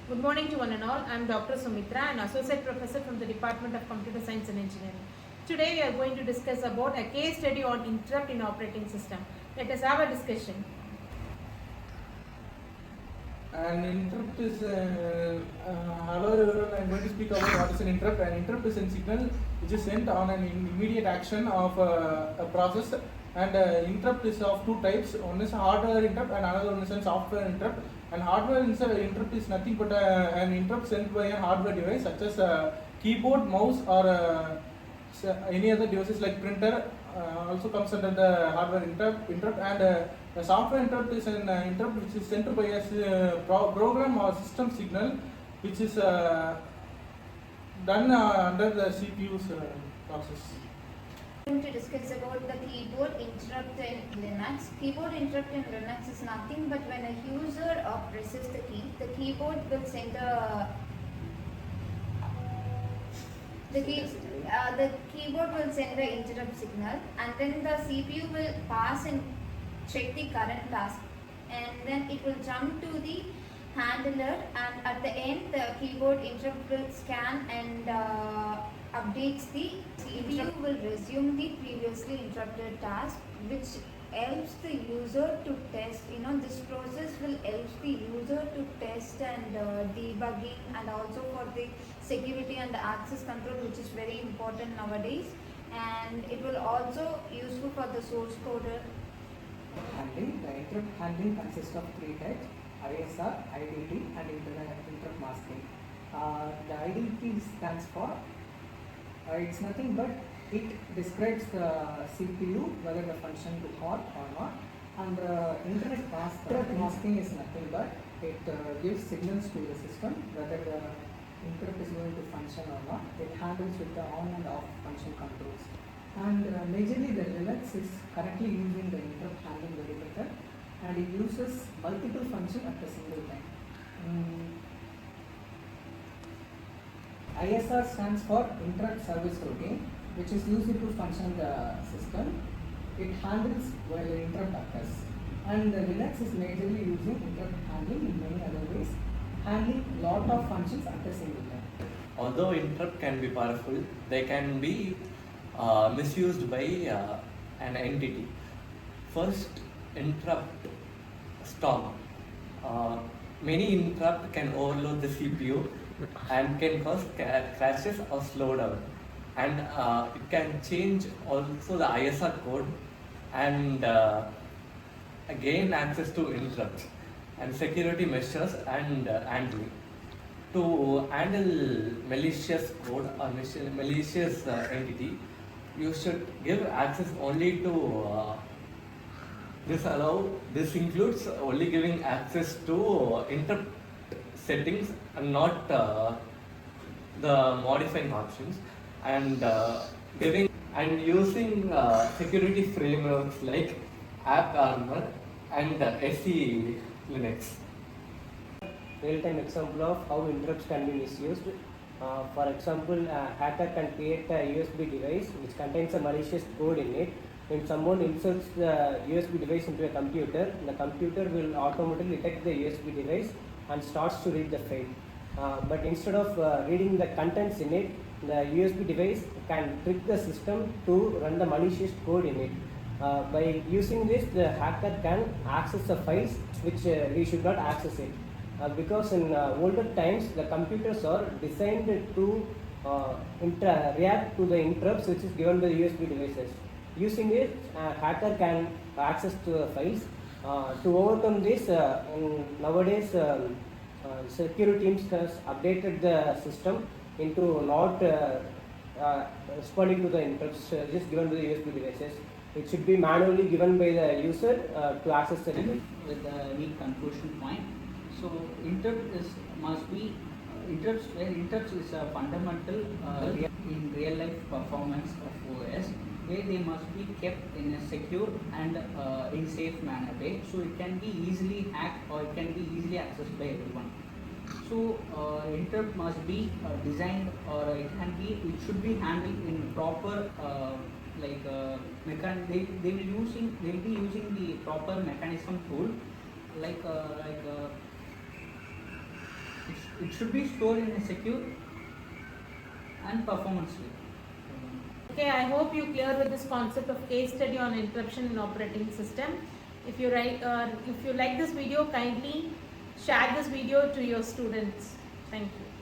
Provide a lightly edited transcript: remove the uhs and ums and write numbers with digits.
Good morning to one and all. I am Dr. Sumitra, an associate professor from the Department of Computer Science and Engineering. Today we are going to discuss about a case study on interrupt in operating system. Let us have a discussion. An interrupt is hello everyone. I'm going to speak about what is an interrupt. An interrupt is a signal which is sent on an immediate action of a process, and interrupt is of two types. One is hardware interrupt and another one is a software interrupt. And hardware interrupt is nothing but an interrupt sent by a hardware device such as a keyboard, mouse, or any other devices like printer. Also comes under the hardware interrupt. And the software interrupt is an interrupt which is sent by a program or system signal, which is done under the CPU's process. Going to discuss about the keyboard interrupt in Linux. Keyboard interrupt in Linux is nothing but when a user presses the key, the keyboard will send the keyboard will send the interrupt signal, and then the CPU will pass and check the current task, and then it will jump to the handler, and at the end the keyboard interrupt will scan and updates the CPU will resume the previously interrupted task, which helps the user to test. This process will help the user to test and debugging, and also for the security and the access control, which is very important nowadays, and it will also useful for the source coder. Handling. The interrupt handling consists of three types: ISR, IDT, and interrupt masking. The IDT stands for it's nothing but it describes the CPU whether the function to hot or not, and the interrupt masking is nothing but it gives signals to the system whether the interrupt is going to function or not. It handles with the on and off function controls. And majorly the Linux is currently using the interrupt handling very better, and it uses multiple functions at a single time. ISR stands for interrupt service routine, which is used to function the system. It handles while the interrupt occurs. And the Linux is majorly using interrupt handling in many other ways, handling lot of functions at a single time. Although interrupt can be powerful, they can be misused by an entity. First, interrupt stop. Many interrupt can overload the CPU and can cause crashes or slowdown, and it can change also the ISR code and gain access to interrupts and security measures and handling. To handle malicious code or malicious entity, you should give access only to this includes only giving access to interrupt settings and not the modifying options, and giving and using security frameworks like ARM and SE Linux. Real-time example of how interrupts can be misused. For example, a hacker can create a USB device which contains a malicious code in it. When someone inserts the USB device into a computer, the computer will automatically detect the USB device and starts to read the file. But instead of reading the contents in it, the USB device can trick the system to run the malicious code in it. By using this, the hacker can access the files which he should not access it. Because in older times, the computers are designed to react to the interrupts which is given by the USB devices. Using it, hacker can access to the files. To overcome this, nowadays security teams has updated the system into not responding to the interrupts just given by the USB devices. It should be manually given by the user to access the device. With a neat conclusion point. So interrupts is a fundamental in real life performance of OS, where they must be kept in a secure and in safe manner way, so it can be easily hacked or it can be easily accessed by everyone. So interrupt must be designed, or it should be handled in proper they will be using the proper mechanism tool like It should be stored in a secure and performance way. Okay, I hope you clear with this concept of case study on interruption in operating system. If you like this video, kindly share this video to your students. Thank you.